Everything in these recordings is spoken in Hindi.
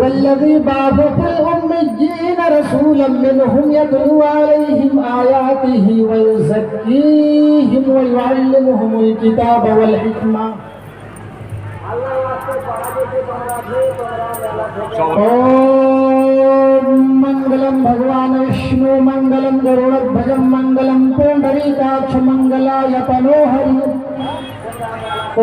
हुवल्लज़ी बअस फ़िल उम्मिय्यीन रसूलन मिनहुम यतलू अलैहिम आयातिही व युज़क्कीहिम व युअल्लिमुहुमुल किताब वल हिकमा। ओम मंगलम भगवान विष्णु मंगलम गरुड़ध्वज मंगलम पुंडरीकाक्ष मंगलाय तनोहरि।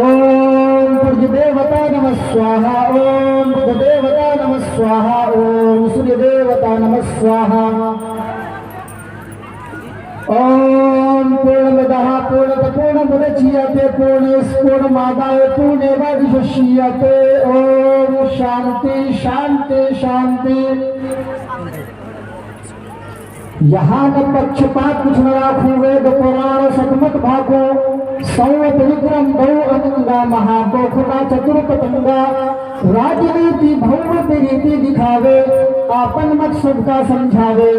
ओम पूज्यदेवता नमः स्वाहा। ओम बुद्धदेवता नमः स्वाहा। ओम सूर्यदेवता नमः स्वाहा। ओम पूर्णमदः पूर्णतः पूर्णमुदच्यते पूर्णमादाय पूर्णमेवावशिष्यते। ओम शांति शांति शांति। यहाँ न पक्षपात कुछ न राखो, वेद पुराण सतमत भागो, संवत विक्रम बहु अनंगा महाको खुदा चतुर पतंगा। राजनीति भौमति रीति दिखावे, आपन मत सबका समझावे।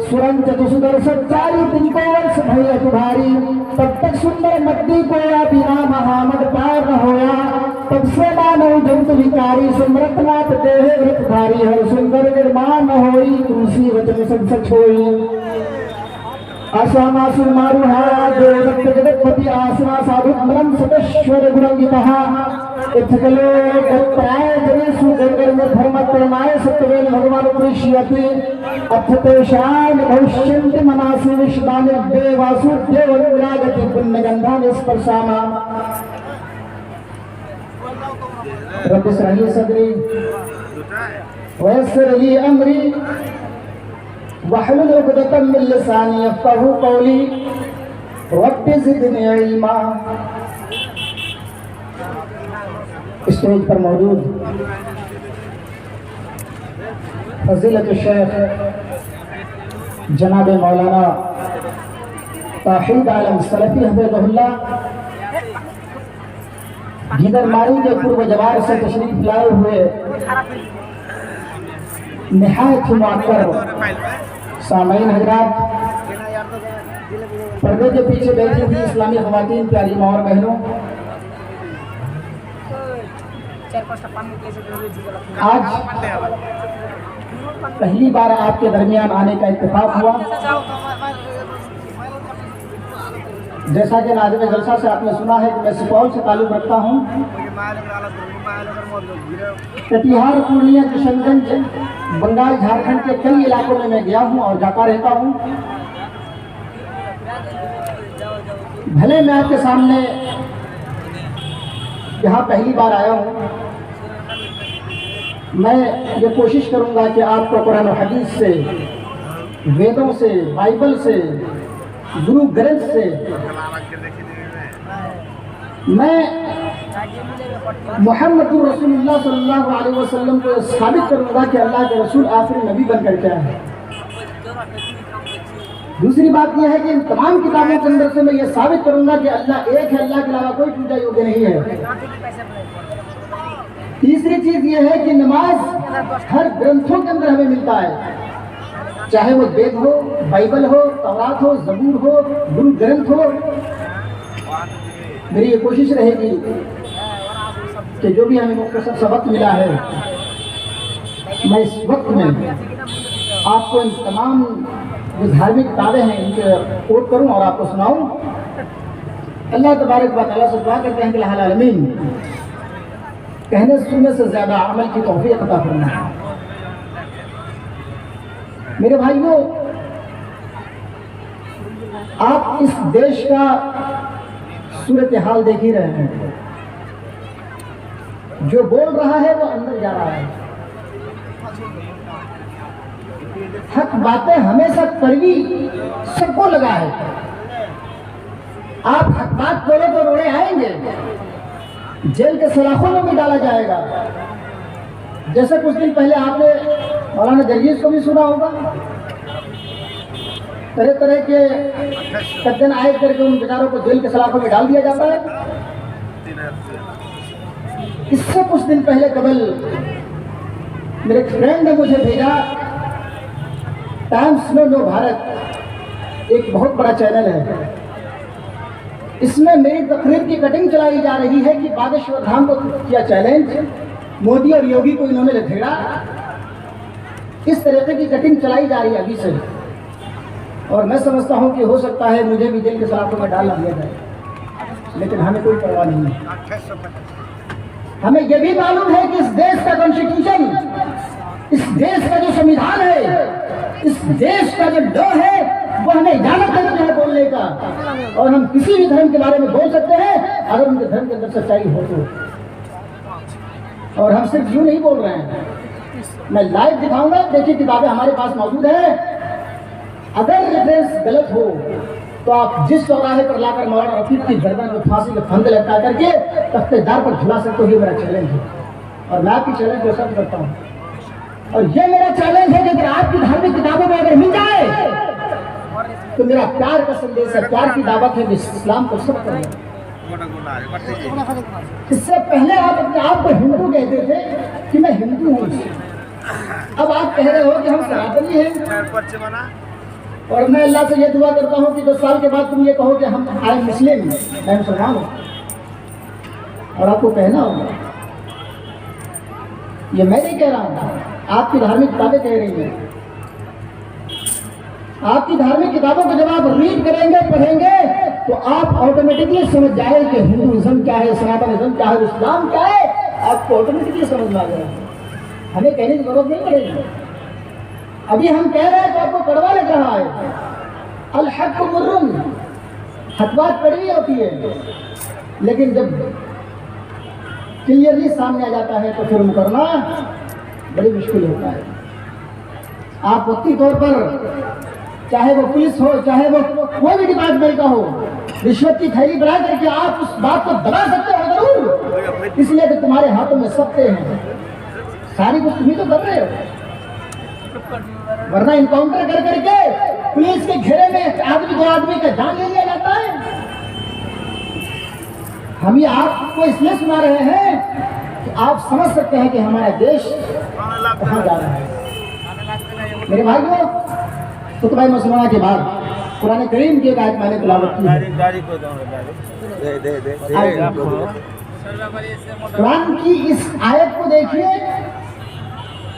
सुरन चतुसुदर्शन चारि तिनको वर्ष भय तुम्हारी, तब तक सुंदर मद्दी कोया बिना महामद पार न होया। तब से मानव जंतु विकारी सुमृत नाथ देह व्रतधारी। हर सुंदर निर्माण न होई, तुलसी वचन सब सच होई। आश्वामासुर मारुहा देवदत्त जगत्पति आसना साधु अमरम सतेश्वर गुणंगितः। इत्थकलो गत्राय जनेषु गंगर में धर्म प्रमाय सत्यवेन भगवान उपरिष्यति। अथतेषां भविष्यन्ति मनासि विश्वानि देवासु देवविरागति पुण्यगन्धानि स्पर्शामा। रब्बि इश्रह ली सदरी वयस्सिर ली अमरी वहलुल उक़दतम मिन लिसानी यफ़क़हू क़ौली रब्बि ज़िदनी इल्मा। स्टेज पर मौजूद फज़ीलत शेख जनाब मौलाना तौहीद आलम सलफ़ी हफ़िज़हुल्लाह गिदरमारी के पूर्व जवार से तशरीफ लाए हुए निहायत मुअक्कर सामईन हज़रात, पर्दे के पीछे बैठी हुई इस्लामी ख़वातीन, प्यारी माँ और बहनों, आज पहली बार आपके दरमियान आने का इत्तेफाक हुआ। जैसा कि नाज़िम जलसा से आपने सुना है कि मैं सुपौल से ताल्लुक़ रखता हूँ। कटिहार, पूर्णिया, किशनगंज, बंगाल, झारखंड के कई इलाकों में मैं गया हूँ और जाता रहता हूँ। भले मैं आपके सामने यहाँ पहली बार आया हूँ, मैं ये कोशिश करूँगा कि आपको कुरान और हदीस से, वेदों से, बाइबल से, गुरु ग्रंथ से मैं मुहम्मदुर रसूलुल्लाह सल्लल्लाहु अलैहि वसल्लम को साबित करूँगा कि अल्लाह के रसूल आखिरी नबी बनकर के आए हैं। दूसरी बात यह है कि इन तमाम किताबों के अंदर से मैं ये साबित करूँगा कि अल्लाह एक है, अल्लाह के अलावा कोई पूजा योग्य नहीं है। तीसरी चीज़ यह है कि नमाज हर ग्रंथों के अंदर हमें मिलता है, चाहे वो वेद हो, बाइबल हो, तौरात हो, ज़बूर हो, गुरु ग्रंथ हो। मेरी ये कोशिश रहेगी कि जो भी हमें मुख्तसर सा वक्त मिला है, मैं इस वक्त में आपको इन तमाम जो धार्मिक किताबें हैं इनके कोट करूं और आपको सुनाऊं। अल्लाह तबारक व तआला से दुआ करते हैं कि अल्लाह आलमीन कहने सुनने से ज़्यादा अमल की तौफीक अता फरमाए। मेरे भाइयों, आप इस देश का सूरत हाल देख ही रहे हैं। जो बोल रहा है वो अंदर जा रहा है। हक बातें हमेशा कड़वी सबको लगा है। आप हक बात बोले तो रोड़े आएंगे, जेल के सलाखों में भी डाला जाएगा। जैसे कुछ दिन पहले आपने मौलाना जर्जीस को भी सुना होगा, तरह तरह के कद्दन आयत करके उन बेचारों को जेल के सलाखों में डाल दिया जाता है। इससे कुछ दिन पहले कबल मेरे फ्रेंड ने मुझे भेजा, टाइम्स नो भारत एक बहुत बड़ा चैनल है, इसमें मेरी तकरीर की कटिंग चलाई जा रही है कि बागेश्वर धाम को किया चैलेंज, मोदी और योगी को इन्होंने लथेड़ा इस तरीके की कटिंग चलाई जा रही है अभी से, और मैं समझता हूँ कि हो सकता है मुझे भी जेल के सलाखों में डाल दिया जाए, लेकिन हमें कोई परवाह नहीं है। हमें यह भी मालूम है कि इस देश का कॉन्स्टिट्यूशन, इस देश का जो संविधान है, इस देश का जो लॉ है, वो हमें इजाजत देते हैं बोलने का, और हम किसी भी धर्म के बारे में बोल सकते हैं अगर उनके धर्म के अंदर सच्चाई हो तो। और हम सिर्फ यूं नहीं बोल रहे हैं, मैं लाइव दिखाऊंगा, देखिए किताबें हमारे पास मौजूद है। अगर रेफरेंस गलत हो तो आप जिस चौराहे पर लाकर मौलाना रफीक की गर्दन में फांसी के फंदे लटका करके तख्तेदार पर झुला सकते हो, ये मेरा चैलेंज है, और मैं आपकी चैलेंज को एक्सेप्ट करता हूँ। और ये मेरा चैलेंज है कि अगर आपकी धार्मिक किताबों में अगर मिल जाए तो मेरा प्यार का संदेश है, प्यार की दावत है, इस्लाम को सब करें। इससे पहले आप अपने आप को हिंदू कहते थे कि मैं हिंदू हूँ, अब आप कह रहे हो कि हम सनातनी हैं। और मैं अल्लाह से ये दुआ करता हूँ कि 10 साल के बाद तुम ये कहो कि हम आई मुस्लिम, मैं मुसलमान हूँ, और आपको कहना होगा, ये मैं नहीं कह रहा हूँ, आपकी धार्मिक किताबें कह रही हैं। आपकी धार्मिक किताबों को जब आप रीड करेंगे, पढ़ेंगे, तो आप ऑटोमेटिकली समझ जाए कि हिंदुइज्म क्या है, सनातनिज्म क्या है, इस्लाम क्या है, आपको ऑटोमेटिकली समझ में आ जाएगा, हमें कहने की जरूरत नहीं पड़ेगी। अभी हम कह रहे हैं तो आपको कड़वा लग रहा है। अल हक मुर्रुन, हक बात कड़वी होती है, लेकिन जब क्लियरली सामने आ जाता है तो फिर मुकरना बड़ी मुश्किल होता है। आप वक्ती तौर पर, चाहे वो पुलिस हो, चाहे वो कोई भी डिपार्टमेंट का हो, रिश्वत की थैली बना करके आप उस बात को दबा सकते हो जरूर, इसलिए कि तुम्हारे हाथों में सत्ते हैं, सारी कुछ तुम्ही तो कर रहे हो, वरना इनकाउंटर कर करके पुलिस के घेरे में आदमी 2 आदमी का जान ले लिया जाता है। हम ये आपको इसलिए सुना रहे हैं कि आप समझ सकते हैं कि हमारा देश कहाँ जा रहा है। मेरे भाइयों, तो भाई मुसलमान के बाद कुरान करीम की एक आयत मैंने तिलावत की है। कुरान की इस आयत को देखिए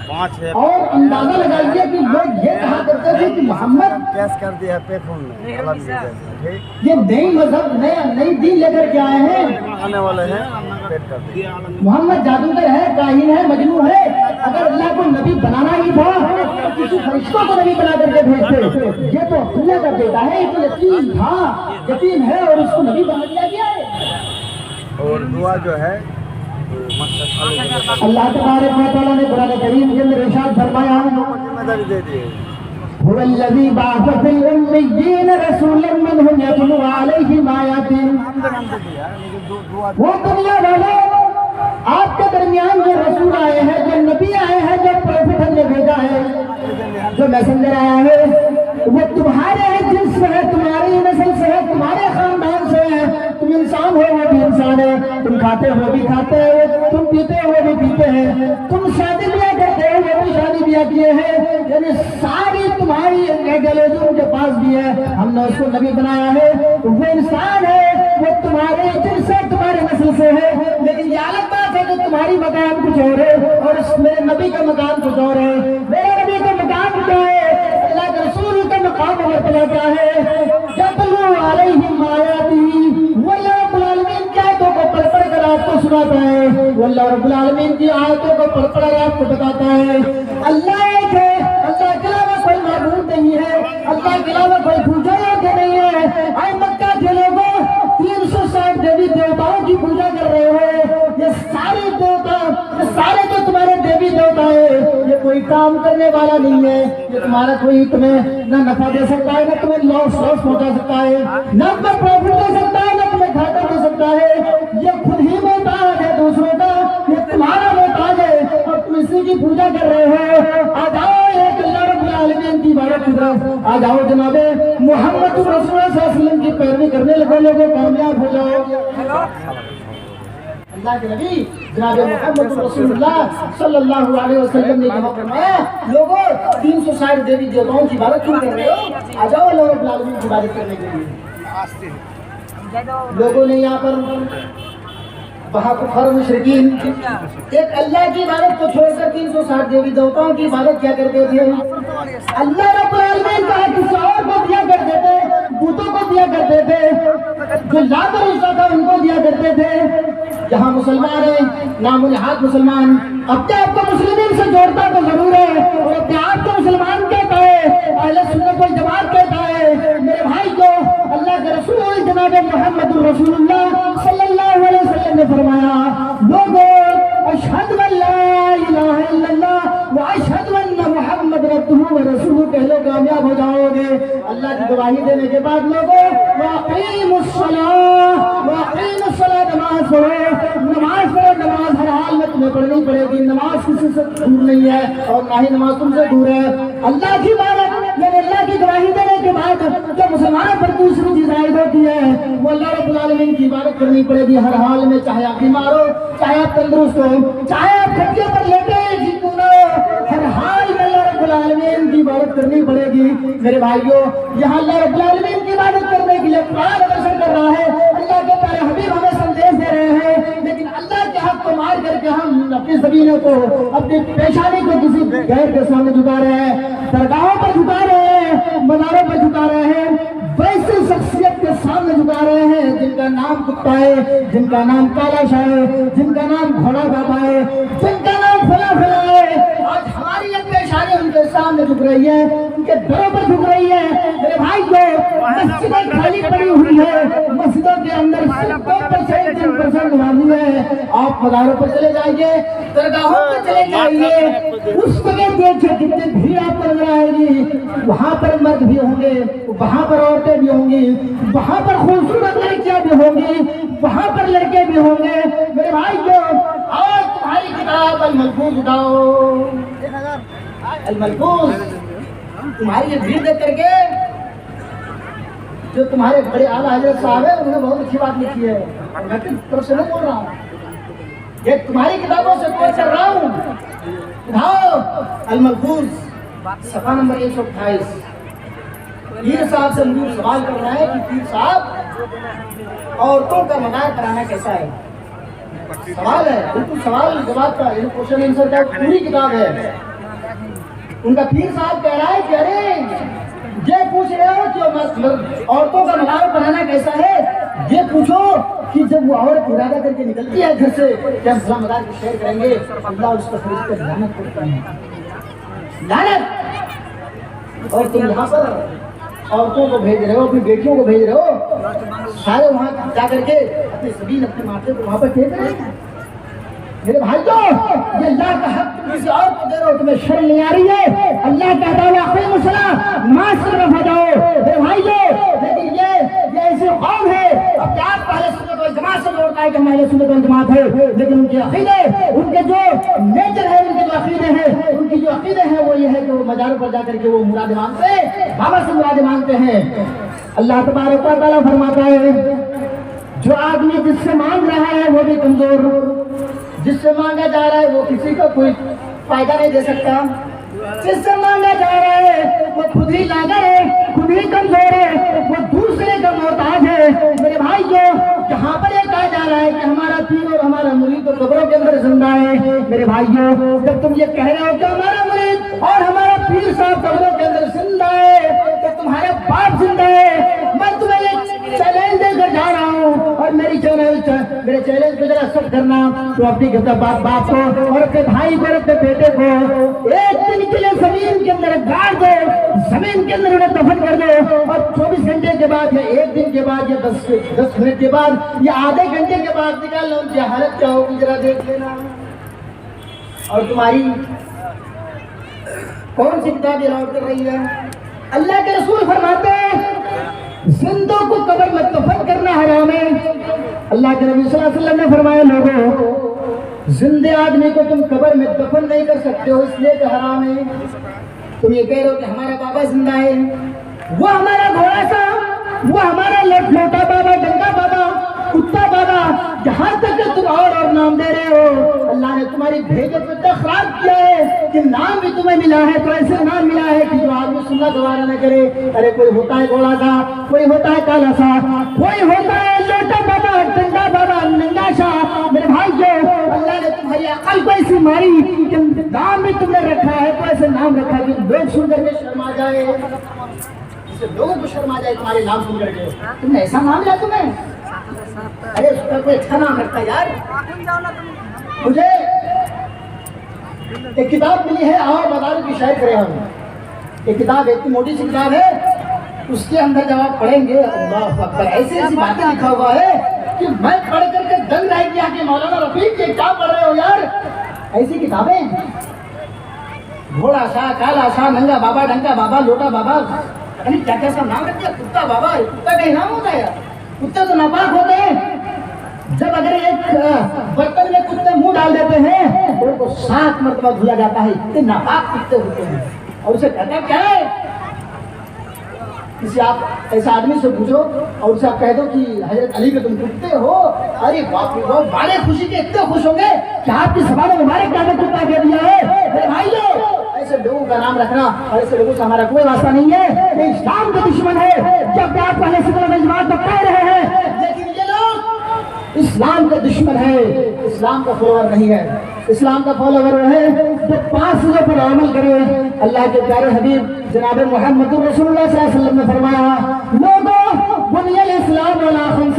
और अंदाजा लगाइए कि लोग ये कहा करते थे कि मोहम्मद कैस कर दिया पे फोन में, ये नई मजहब, नई दीन लेकर के आए हैं, आने वाले हैं। मोहम्मद जादूगर है, काहिन है, मजनू है। अगर अल्लाह को नबी बनाना ही था तो किसी फरिश्तों को नबी बना करके भेजते। ये तो अब्दुल्ला का बेटा है, ये तो यतीम था, यतीम है और उसको नबी बना दिया गया है। और दुआ जो है अल्लाह तबारक व तआला ने कुरान करीम के अंदर इरशाद फरमाया, जिम्मेदारी दे दी है, हुवल्लज़ी बअस फिल उम्मिय्यीन रसूलन मिनहुम यतलू अलैहिम आयातिन। वो दुनिया वालों, आपके दरमियान जो रसूल आए हैं, जो नबी आए हैं, जो प्रोफेट हमने भेजा है, जो मैसेंजर आया है, वो तुम्हारे जिन्स से है, तुम्हारी नस्ल से है, तुम्हारे खानदान से है। तुम इंसान हो, वो भी इंसान है, तुम खाते हो, वो भी खाते हैं, तुम पीते हो, वो भी पीते हैं, तुम शादी ब्याह करते हो, वो भी शादी ब्याह किए हैं, यानी सारी तुम्हारी आइडियोलॉजी उनके पास भी है। हमने उसको नबी बनाया है, वो इंसान है, वो तुम्हारे जिन्स से, तुम्हारे नस्ल से है। लेकिन ये अलग बात है कि तुम्हारी मकान कुछ और है और मेरे नबी का मकान कुछ और है। मेरे नबी का मकान क्या है, अल्लाह के रसूल का मकाम और क्या है, यतलू अलैहिम आयातिही, वो अल्लाह रब्बुल आलमीन की आयतों को पढ़ पढ़ कर आपको सुनाता है, वो अल्लाह रब्बुल आलमीन की आयतों को पढ़ पढ़ कर आपको बताता है अल्लाह एक है, अल्लाह के अलावा कोई माबूद नहीं है, अल्लाह के अलावा कोई पूजा योग्य नहीं है। आए मक्का के लोगों, 360 देवी देवताओं की पूजा कर रहे हो। ये सारे देवता, ये सारे जो तुम्हारे देवी देवता है, ये कोई काम करने वाला नहीं है। ये तुम्हारा कोई तुम्हें ना नफा दे सकता है, ना तुम्हें लॉस पहुंचा सकता है, ना तुम्हें प्रॉफिट दे सकता है, ना तुम्हें घाटा दे सकता है। ये खुद ही मोहताज है दूसरों का, ये तुम्हारा मोहताज है और तुम इसी की पूजा कर रहे हो। आ जाओ एक अल्लाह रब्बुल आलमीन की इबादत की तरफ आ जाओ, जनाबे मोहम्मद रसूलुल्लाह सल्लल्लाहु अलैहि वसल्लम की पैरवी करने लगो, लोगों कामयाब हो जाओ। अल्लाह के नबी जनाब मोहम्मद रसूलुल्लाह सल्लल्लाहु अलैहि वसल्लम ने कहा फरमाया, लोगों 360 देवी देवताओं की इबादत क्यों कर रहे हो, आ जाओ अल्लाह रब्बुल आलमीन की इबादत करने के लिए। लोगों ने यहाँ पर वहाँ कुफर मुशरिकीन एक अल्लाह की इबादत को छोड़कर 360 देवी देवताओं की इबादत क्या करते थे। अल्लाह रब्बुल आलमीन का किसी और को दिया करते थे, बूतों को दिया करते थे, जो लात और उज़्ज़ा था उनको दिया करते थे। यहाँ मुसलमान है, नामुनिहाद मुसलमान, अपने आप को मुस्लिम से जोड़ता तो जरूर है और अपने आप को मुसलमान कहता है, अहले सुन्नत वल जमात कहता है। मेरे भाई को अल्लाह के रसूल जनाब मोहम्मद रसूलुल्लाह सल्लल्लाहु अलैहि वसल्लम ने फरमाया, लोगों अशहदु अल्ला इलाहा इल्लल्लाह व अशहदु अन्ना मुहम्मद अब्दुहु व रसूलुहु कह लो, कामयाब हो जाओगे। अल्लाह की गवाही देने के बाद लोगों नमाज पढ़ो, नमाज पढ़ो, नमाज हर हाल में तुम्हें पढ़नी पड़ेगी। नमाज किसी से दूर नहीं है और ना ही नमाज तुमसे दूर है। अल्लाह की इबादत यानी अल्लाह की गवाही देने के बाद जो मुसलमानों पर दूसरी चीज आयद होती है वो अल्लाह रब्बुल आलमीन की इबादत करनी पड़ेगी हर हाल में, चाहे आप बीमार हो, चाहे आप तंदुरुस्त हो, चाहे आप खटिया पर लेटे क्यों ना, हर हाल में अल्लाह रब्बुल आलमीन की इबादत करनी पड़ेगी। मेरे भाइयों, यहाँ अल्लाह रब्बुल आलमीन की इबादत करने के लिए कुरान दर्शन कर रहा है, अल्लाह के प्यारे हबीब हमें संदेश दे रहे हैं, लेकिन अल्लाह के हक को मार करके हम अपनी ज़मीनों को, अपनी पेशानी को किसी गैर के सामने झुका रहे हैं, दरगाहों पर झुका रहे हैं, मज़ारों पर झुका रहे हैं, वैसे शख्सियत के सामने झुका रहे हैं जिनका नाम कुत्ता है, जिनका नाम काला शाह है, जिनका नाम घोड़ा बाबा है, जिनका नाम फला फला है। आज हमारी एक पेशानी उनके सामने झुक रही है, उनके दरों पर झुक रही है। मेरे भाई को मस्जिदें खाली पड़ी हुई है, मस्जिदों के अंदर 2% नमाज़ी है। आप मज़ारों पर चले जाइए, दरगाहों पर चले जाइए, उस जगह देखिए कितनी भीड़ आपको नजर आएगी। वहाँ पर मर्द भी होंगे, वहाँ पर औरतें भी होंगी, वहाँ पर खूबसूरत लड़कियां भी होंगी, वहाँ पर लड़के भी होंगे। मेरे भाई को आज तुम्हारी किताब अल-मलफूज उठाओ, अल-मलफूज तुम्हारी ये भीड़ देख करके जो तुम्हारे बड़े आला हजरत साहब है उन्होंने बहुत अच्छी बात लिखी है, मैं तरफ से नहीं बोल रहा हूँ, ये तुम्हारी किताबों से कोट कर रहा हूँ। उठाओ अल-मलफूज सफा नंबर 128। पीर साहब से मुझे सवाल कर रहा है कि पीर साहब औरतों का मज़ार कराना कैसा है। सवाल है, बिल्कुल सवाल जवाब का, ये क्वेश्चन आंसर का पूरी किताब है। उनका पीर साहब कह रहा है कि अरे ये पूछ रहे हो कि औरतों का मज़ार बनाना कैसा है, ये पूछो कि जब वो औरत इरादा करके निकलती है घर से कि हम इस्लाम मज़ार की शेयर करेंगे, अल्लाह उसका फरिश्ते लानत करता है, लानत। और तुम यहाँ पर औरतों को भेज रहे हो, अपनी बेटियों को भेज रहे हो, सारे वहाँ जा करके अपने सभी अपने माथे को वहाँ पर टेक रहे हैं। मेरे भाई तो ये अल्लाह का हक तुम किसी और को दे रहे हो, तुम्हें शर्म नहीं आ रही है। अल्लाह कहता है अक़ीम मुस्सलाह नमाज़ की तरफ आ जाओ। मेरे भाई लेकिन ये ऐसे कौम है अपने आप को अहले सुन्नत वल जमात से जोड़ता है कि हम अहले सुन्नत वल जमात है, लेकिन उनके अक़ीदे, उनके जो नेचर है, उनके जो अक़ीदे हैं, उनकी जो अक़ीदे हैं वो ये है कि वो मज़ारों पर जाकर के वो मुराद मांगते हैं, बाबा से मुराद मांगते हैं। अल्लाह तबारक व तआला फरमाता है जो आदमी जिससे मांग रहा है वो भी कमजोर, जिससे मांगा जा रहा है वो किसी को कोई फायदा नहीं दे सकता, जिससे मांगा जा रहा है वो खुद ही लागा है, खुद ही कमजोर है, वो दूसरे का मोहताज है। मेरे भाई जो जहाँ पर ये कहा जा रहा है कि हमारा पीर और हमारा मुरीद तो कब्रों के अंदर जिंदा है, मेरे भाइयों जब तुम ये कह रहे हो कि हमारा मुरीद और हमारा पीर साहब कब्रों के अंदर जिंदा है तो तुम्हारा बाप जिंदा है, मैं तुम्हें ये चैलेंज देकर जा रहा हूँ। और मेरे चैलेंज को जरा एक्सेप्ट करना, तो अपनी बाप को और अपने भाई को और अपने बेटे को एक दिन के लिए जमीन के अंदर गाड़ दो, जमीन के अंदर उन्हें दफन कर दो, और 24 घंटे के बाद या एक दिन के बाद या 10 मिनट के बाद या आधे घंटे के बाद निकाल लो, उनकी हालत क्या होगी जरा देख लेना। और तुम्हारी कौन सी किताब अलाउड कर रही है? अल्लाह के रसूल फरमाते हैं जिंदों को कब्र में दफन करना हराम है। अल्लाह के नबी सल्लल्लाहु अलैहि वसल्लम ने फरमाया लोगों जिंदे आदमी को तुम कब्र में दफन नहीं कर सकते हो, इसलिए कि हराम है। तुम ये कह रहे हो कि हमारा बाबा जिंदा है, वो हमारा घोड़ा सा, वो हमारा लोटा बाबा, डंगा बाबा, कुत्ता बाबा, जहाँ तक तुम और नाम दे रहे हो। अल्लाह ने तुम्हारी भेजो को इतना खराब किया है कि नाम भी तुम्हें मिला है, तो ऐसे नाम मिला है कि जो आदमी सुनना गवारा न करे। अरे कोई होता है घोड़ा सा, कोई होता है काला सा, कोई होता है लोटा बाबा, डंगा बाबा, नंगा सा। मेरे सी मारी कि नाम भी तुमने रखा है, तो ऐसे नाम रखा कि लोग सुन करके शर्मा जाए, इससे लोगों को शर्मा जाए तुम्हारे नाम सुन करके। तुमने ऐसा नाम लिया तुम्हें? अरे उसका कोई अच्छा नाम रखता यार। मुझे एक किताब मिली है, आओ बाजार की शायद करे हम। एक किताब इतनी मोटी सी किताब है, उसके अंदर जब आप पढ़ेंगे अल्लाह अकबर, ऐसी ऐसी बातें लिखा हुआ है कि मैं पढ़ करके दंग रह गया कि मौलाना रफीक ये क्या पढ़ रहे हो यार। ऐसी किताबें, घोड़ा शाह, काला शाह, नंगा बाबा, डंका बाबा, लोटा बाबा, पता नहीं क्या क्या सब नाम रख दिया। कुत्ता बाबा, कुत्ता का ही नाम होता है यार। कुत्ते तो नापाक होते हैं, जब अगर एक बर्तन में कुत्ते मुंह डाल देते हैं तो उनको 7 मरतबा धुला जाता है, इतने नापाक कुत्ते होते हैं। और उसे कहता क्या है, किसी आप ऐसे आदमी से पूछो और उसे आप कह दो कि हजरत अली के तुम कुत्ते हो, अरे बाप रे बाप, बड़े खुशी के इतने खुश होंगे कि आपकी सभा में हमारे क्या कुत्ता कह दिया है। मेरे भाइयों, ऐसे लोगों का नाम रखना और ऐसे लोगों से हमारा कोई वास्ता नहीं है। ये इस्लाम का दुश्मन है। जब आप पहले से इजमात तो कह रहे हैं, लेकिन ये लोग इस्लाम का दुश्मन है, इस्लाम का फॉलोअर नहीं है। इस्लाम का फॉलोअर है जो 5 चीजों पर अमल करे। अल्लाह के प्यारे हबीब जनाब मोहम्मद रसूलुल्लाह सल्लल्लाहु अलैहि वसल्लम ने फरमाया, लोगों बुनियाद इस्लाम वाला खम्स,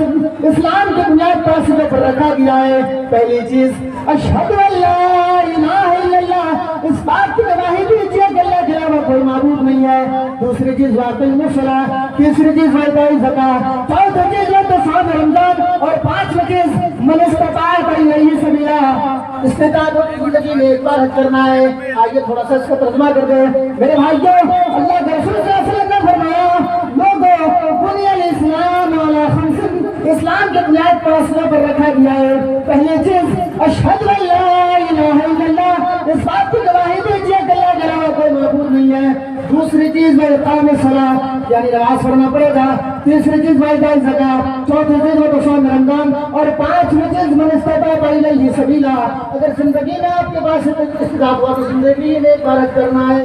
इस्लाम की बुनियाद 5 चीजों पर रखा गया है। पहली चीज अशहदु अल्ला इलाहा इल्लल्लाह, इस बात की गवाही दीजिए कि अल्लाह के अलावा कोई माबूद नहीं है। दूसरी चीज वाक़ई सलाह, तीसरी चीज वाक़ई ज़कात, चौथी चीज तसाम रमजान और 5वीं चीज मन इस्तताअत इलैहि सबीला, इस्तिताअत जिंदगी में एक बार हज करना है। आइए थोड़ा सा इसका तर्जुमा कर दे मेरे भाइयों। अल्लाह के रसूल सल्लल्लाहु अलैहि वसल्लम ने फरमाया, लोगों बुनियाद इस्लाम वाला खम्स, इस्लाम के बुनियाद 5 पर रखा गया है। पहली चीज अशहदु अल्ला इलाहा इल्लल्लाह, इस बात की गवाही दीजिए कि अल्लाह के अलावा कोई माबूद नहीं है। दूसरी चीज में इकाम सलात यानी नमाज पढ़ना पड़ेगा। तीसरी चीज वाइदाई ज़कात, चौथी चीज वो तसाम रमजान और 5वीं चीज मन इस्तताअत इलैहि सबीला। अगर जिंदगी में आपके पास इस्तिताअत हुआ तो जिंदगी में एक बार हज करना है।